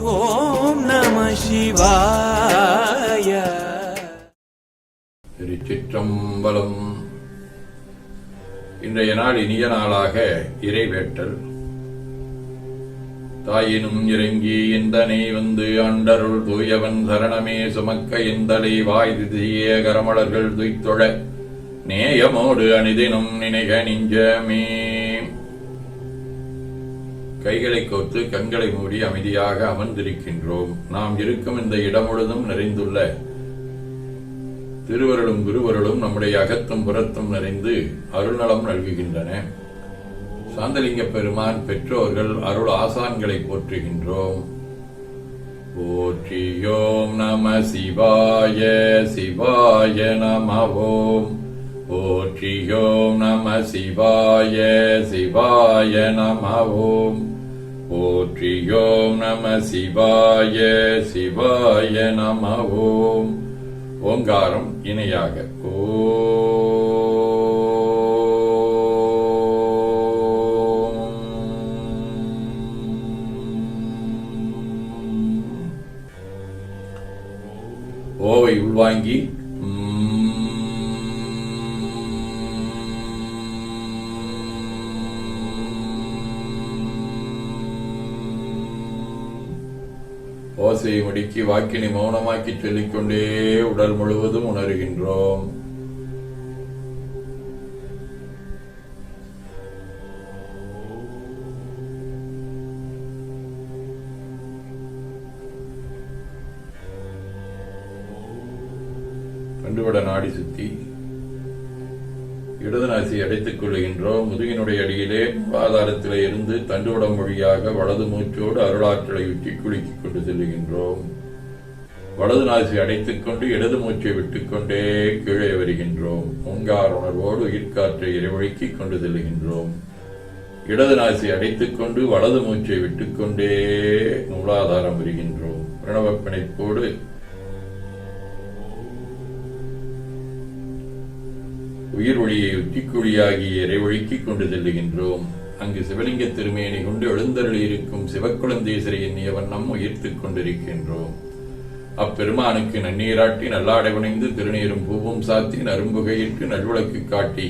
ஓம் நம சிவாய. திருச்சிற்றம்பலம். இன்றைய நாள் இனிய நாளாக இறைவேட்டல். தாயினும் இறங்கி எந்தனை வந்து அண்டருள் தூயவன் சரணமே சுமக்க எந்தலை வாய்திய கரமலர்கள் துய்த்தொழ நேயமோடு அனிதினும் நினைக நெஞ்சமே. கைகளை கோர்த்து கண்களை மூடி அமைதியாக அமர்ந்திருக்கின்றோம். நாம் இருக்கும் இந்த இடம் முழுதும் நிறைந்துள்ள திருவருளும் குருவருளும் நம்முடைய அகத்தும் புறத்தும் நிறைந்து அருள்நலம் நல்குகின்றன. சாந்தலிங்க பெருமான் பெற்றோர்கள் அருள் ஆசான்களை போற்றுகின்றோம். போற்றியோம் நம சிவாய சிவாய நமவோம். போற்றியோம் நம சிவாய சிவாய நமவோம். போற்றியோம் நம சிவாய சிவாய நமவோம். ஓங்காரம் இணையாக ஓவை உள்வாங்கி ஓசையை முடுக்கி வாக்கினை மௌனமாக்கி சொல்லிக்கொண்டே உடல் முழுவதும் உணர்கின்றோம். கண்டுவிட நாடி சுத்தி இடது நாசி அடைத்துக் கொள்ளுகின்றோம். முதுகினுடைய அடியிலே ஆதாரத்திலே இருந்து தண்டுவடம் வழியாக வலது மூச்சோடு அருளாற்றலை உச்சி குலுக்கிக் கொண்டு செல்லுகின்றோம். வலது நாசி அடைத்துக் கொண்டு இடது மூச்சை விட்டுக்கொண்டே கீழே வருகின்றோம். ஓங்கார உணர்வோடு உயிர்காற்றை இறைவழிக்கிக் கொண்டு செல்லுகின்றோம். இடது நாசி அடைத்துக் கொண்டு வலது மூச்சை விட்டுக்கொண்டே மூலாதாரம் வருகின்றோம். பிரணவ பிணைப்போடு உயிர் ஒளியை உச்சிக்குழியாகிய இறைவழிக்கிக் கொண்டு செல்லுகின்றோம். அங்கு சிவலிங்க திருமேனி கொண்டு எழுந்தருளி இருக்கும் சிவக்குழந்தேசரை எண்ணிய வண்ணம் உயிர்த்துக் கொண்டிருக்கின்றோம். அப்பெருமானுக்கு நன்னீராட்டி நல்லாடை புனைந்து திருநீரும் பூவும் சாத்தி நரும்புகையிற்கு நல்விளக்கு காட்டி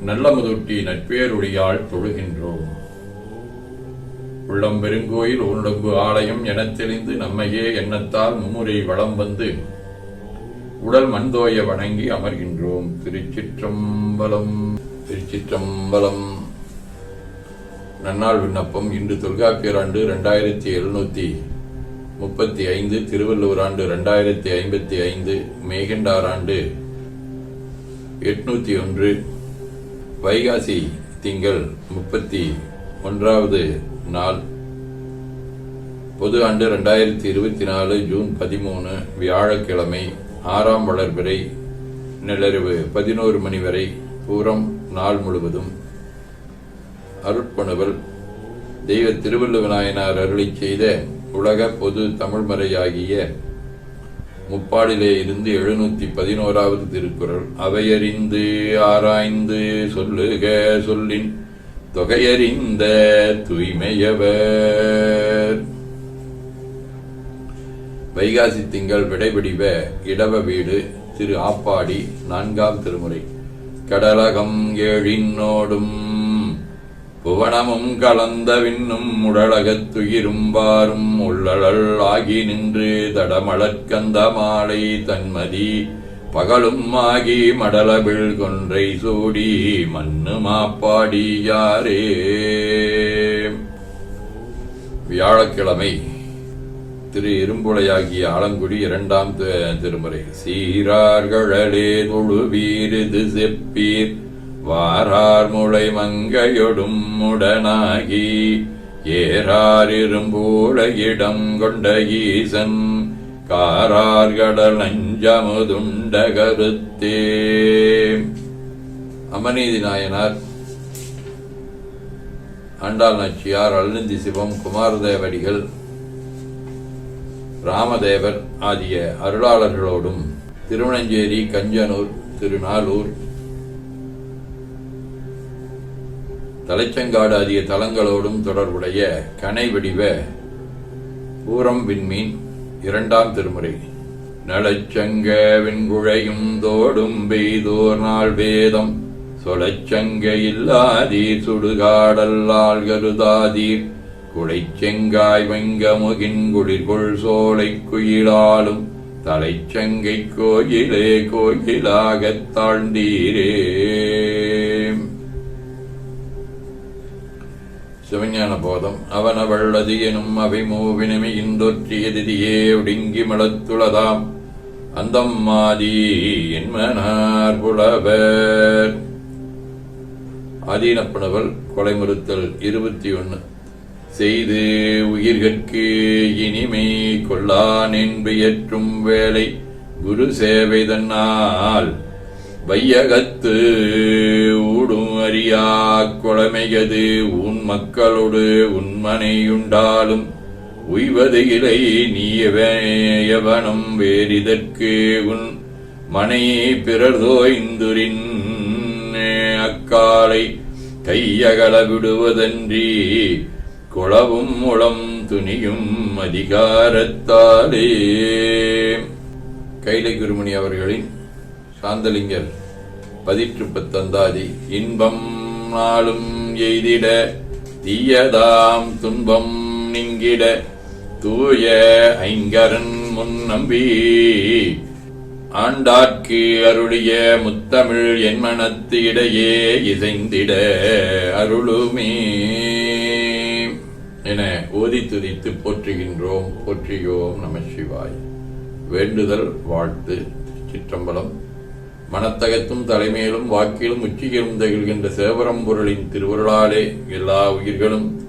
நல்ல முதூட்டி நட்பேருடையால் தொழுகின்றோம். உள்ளம் பெருங்கோயில் ஊனுடம்பு ஆலயம் எனத் தெளிந்து நம்மையே எண்ணத்தால் மும்முறை வளம் வந்து உடல் மண்தோய வணங்கி அமர்கின்றோம். திருச்சிற்றம்பலம். திருச்சிற்றம்பலம். நன்னாள் விண்ணப்பம். இன்று தொல்காப்பியர் ஆண்டு 2735, திருவள்ளுவர் ஆண்டு 2055, மேகண்டார் ஆண்டு 801, வைகாசி திங்கள் 31வது நாள், பொது ஆண்டு 2024, ஜூன் 13, வியாழக்கிழமை, 6ஆம் வளர்பிறை, நள்ளிரவு 11 மணி வரை, பூரம் நாள் முழுவதும். அருட்பணுவல். தெய்வ திருவள்ளுவநாயனார் அருளிச் செய்த உலக பொது தமிழ்மறையாகிய முப்பாடிலே இருந்து 711வது திருக்குறள். அவையறிந்து ஆராய்ந்து சொல்லுக சொல்லின் தொகையறிந்த தூய்மையவர். வைகாசி திங்கள் விடைபிடிவ இடவ வீடு திரு ஆப்பாடி 4ஆம் திருமுறை. கடலகம் ஏழினோடும் புவனமும் கலந்த விண்ணும் உடலகத்துயிரும்பாரும் உள்ளழல் ஆகி நின்று தடமளற்கந்த மாலை தன்மதி பகலும் ஆகி மடலபிள் கொன்றை சூடி மண்ணு மாப்பாடியாரே. வியாழக்கிழமை, திரு இரும்புலையாகிய ஆலங்குடி 2ஆம் திருமுறை. சீரார்களே தொழுவீரிது செப்பீர் வாரார் முளை மங்கையொடும் உடனாகி ஏறார் இரும்பூழையிடம் கொண்ட ஈசன் காரார் கடல் நஞ்சமுதுண்ட கருத்தே. அமநீதி நாயனார், ஆண்டாள் நாச்சியார், அருளந்தி சிவம், குமாரதேவடிகள், ராமதேவர் ஆகிய அருளாளர்களோடும் திருவணஞ்சேரி, கஞ்சனூர், திருநாளூர், தலைச்சங்காடு ஆகிய தலங்களோடும் தொடர்புடைய கனை வடிவ பூரம் விண்மீன் இரண்டாம் திருமுறை. நலச்சங்க வெண்குழையும் தோடும் பெய்தோர் நாள் வேதம் சொலச்சங்க இல்லாதீர் சுடுகாடல்லால் கருதாதீர் குளைச்செங்காய் வெங்கமுகின் குளிர்கொள் சோலை குயிலாலும் தலைச்சங்கை கோயிலே கோயிலாகத் தாழ்ந்தீரே. சிவஞான போதம். அவனவள்ளது எனும் அவை மூவினமையின்றொற்றியதியே ஒடுங்கி மலத்துளதாம் அந்தம் மாதி என்மனார் புலவர். ஆதீனப்புணவல் கொலைமுறுத்தல் 21. செய்து உயிர்கட்கு இனிமை கொள்ளான் என்பியற்றும் வேலை குரு சேவை தன்னால் வையகத்து ஊடும் அறியா கொளமையது உன் மக்களோடு உன்மனையுண்டாலும் உய்வது இலை நீயவனம் வேறிதற்கு உன் மனை பிறர்தோய்ந்துரின் அக்காலை கையகல விடுவதன்றி குளவும் முளம் துணியும் அதிகாரத்தாலே. கைலை குருமணி அவர்களின் சாந்தலிங்கர் பதிற்று பத்தந்தாதி. இன்பம் நாளும் எய்திட தீயதாம் துன்பம் நீங்கிட தூய ஐங்கரன் முன் நம்பி ஆண்டாற்கு அருளிய முத்தமிழ் என் மனத்து இடையே இசைந்திட அருளுமே என ஓதி துதித்து போற்றுகின்றோம். போற்றியோம் நம சிவாய். வேண்டுதல் வாழ்த்து. சிற்றம்பலம். மனத்தகத்தும் தலைமையிலும் வாக்கிலும் உச்சியிலும் திகழ்கின்ற சிவபரம்பொருளின் திருவருளாலே எல்லா உயிர்களும்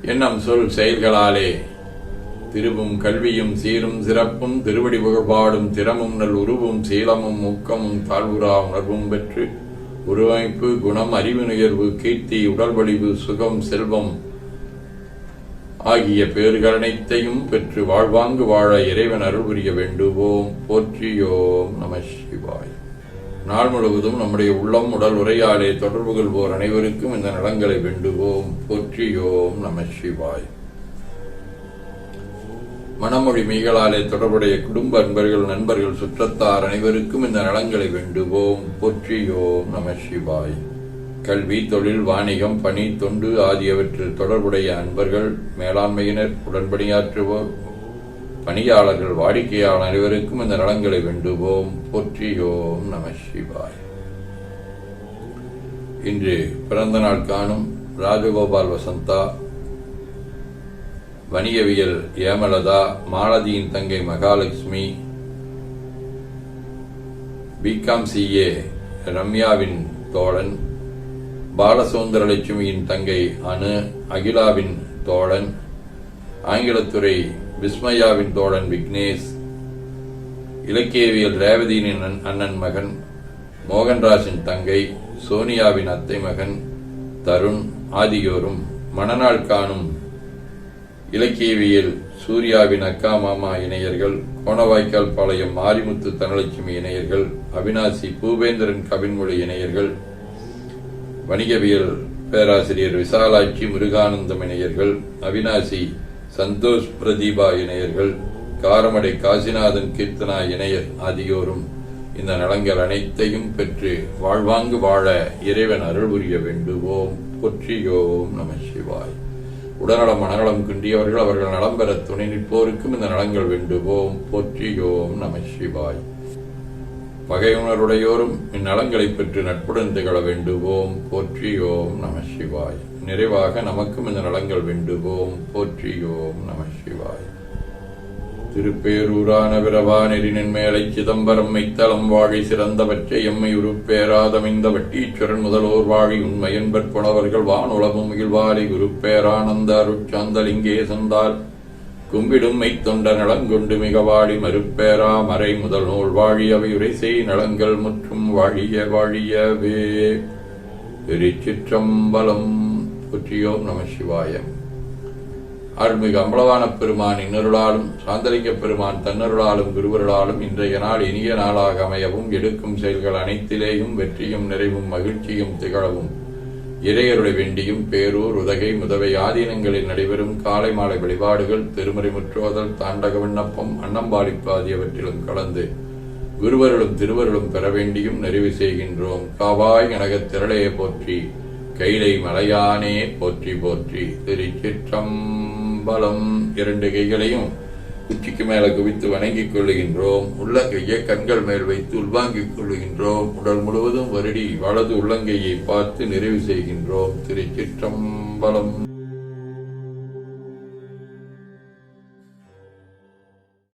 எண்ணம் சொல் செயல்களாலே திருவும் கல்வியும் சீரும் சிறப்பும் திருவடி புகழ்பாடும் திறமும் நல் உருவும் சீலமும் ஊக்கமும் தாழ்வுறா உணர்வும் பெற்று உருவமைப்பு குணம் அறிவு நுயர்வு கீர்த்தி உடல்வடிவு சுகம் செல்வம் ஆகிய பேறுகள் அனைத்தையும் பெற்று வாழ்வாங்கு வாழ இறைவன் அருள் புரிய வேண்டுவோம். போற்றியோம் நம சிவாய். நாள் முழுவதும் நம்முடைய உள்ளம் உடல் உரையாலே தொடர்பு கொள்வோர் அனைவருக்கும் இந்த நலங்களை வேண்டுவோம். போற்றியோம் நம சிவாய். மனமொழி மெய்களாலே தொடர்புடைய குடும்ப அன்பர்கள் நண்பர்கள் சுற்றத்தார் அனைவருக்கும் இந்த நலங்களை வேண்டுவோம். போற்றியோம் நம சிவாய். கல்வி தொழில் வாணிகம் பணி தொண்டு ஆகியவற்றில் தொடர்புடைய அன்பர்கள் மேலாண்மையினர் உடன்படியாற்றுவோர் பணியாளர்கள் வாடிக்கையாளர் அனைவருக்கும் இந்த நலங்களை வேண்டுவோம். போற்றியோம் நம சிவாய். இன்று பிறந்த நாள் காணும் ராஜகோபால் வசந்தா, வணிகவியல் ஏமலதா, மாலதியின் தங்கை மகாலட்சுமி, பிகாம் CA ரம்யாவின் தோழன், பாலசுந்தரலட்சுமியின் தங்கை அனு, அகிலாவின் தோழன், ஆங்கிலத்துறை விஸ்மயாவின் தோழன் விக்னேஷ், இலக்கியவியல் ரேவதியின் அண்ணன் மகன் மோகன்ராஜின் தங்கை சோனியாவின் அத்தை மகன் தருண் ஆகியோரும் மணநாள் காணும் இலக்கியவியல் சூர்யாவின் அக்கா மாமா இணையர்கள், கோணவாய்க்கால் பாளையம் மாரிமுத்து தனலட்சுமி இணையர்கள், அவினாசி பூபேந்திரன் கவின்மொழி இணையர்கள், வணிகவியல் பேராசிரியர் விசாலாட்சி முருகானந்தம் இணையர்கள், அவினாசி சந்தோஷ் பிரதீபா இணையர்கள், காரமடை காசிநாதன் கீர்த்தனா இணையர் ஆகியோரும் இந்த நலங்கள் அனைத்தையும் பெற்று வாழ்வாங்கு வாழ இறைவன் அருள் புரிய வேண்டுவோம். போற்றியோம் நம சிவாய். உடல்நலம் மனநலம் குன்றியவர்கள் அவர்கள் நலம் பெற துணை நிற்போருக்கும் இந்த நலங்கள் வேண்டுவோம். போற்றியோம் நம சிவாய். பகையுணருடையோரும் இந்நலங்களை பெற்று நட்புடன் திகழ வேண்டுவோம். போற்றியோம் நம சிவாய். நிறைவாக நமக்கும் இந்த நலங்கள் வேண்டுவோம். போற்றியோம் நம சிவாய். திருப்பேரூரான விரவா நெறினின் மேலை சிதம்பரம் மைத்தளம் வாழி சிறந்தவற்றை எம்மை உருப்பேராதமைந்த வட்டீஸ்வரன் முதலோர் வாழி உண்மையன்பற் புலவர்கள் வானுலகும் மகிழ்வாரி குருப்பேரானந்த அருட்சாந்தலிங்கே சந்தால் கும்பிடும் மைத்தொண்ட நலங்கொண்டு மிகவாழி மறுப்பேரா மறை முதல் நூல் வாழி அவை உரைசெய் நலங்கள் மற்றும் வாழிய வாழியவே. திருச்சிற்றம்பலம். போற்றியோம் நம சிவாயம். அருள்மிகு அம்பலவான பெருமான் இன்னருளாலும் சாந்தலிங்க பெருமான் தன்னருளாலும் குருவருளாலும் இன்றைய நாள் இனிய நாளாக அமையவும் எடுக்கும் செயல்கள் அனைத்திலேயும் வெற்றியும் நிறைவும் மகிழ்ச்சியும் திகழவும் இறையருளை வேண்டியும் பேரூர் உதகை முதவை ஆதீனங்களில் நடைபெறும் காலை மாலை வழிபாடுகள், திருமறை முற்றோதல், தாண்டக விண்ணப்பம், அன்னம்பாளிப்பு ஆகியவற்றிலும் கலந்து குருவருளும் திருவருளும் பெற வேண்டியும் நிறைவு செய்கின்றோம். காவாய் கனகத் திரளையே போற்றி, கைலை மலையானே போற்றி போற்றி. திருச்சிற்றம்பலம். 2 கைகளையும் உச்சிக்கு மேல குவித்து வணங்கிக் கொள்ளுகின்றோம். உள்ளங்கையை கண்கள் மேல் வைத்து உள்வாங்கிக் கொள்ளுகின்றோம். உடல் முழுவதும் வருடி வலது உள்ளங்கையை பார்த்து நிறைவு செய்கின்றோம். திருச்சிற்றம்பலம்.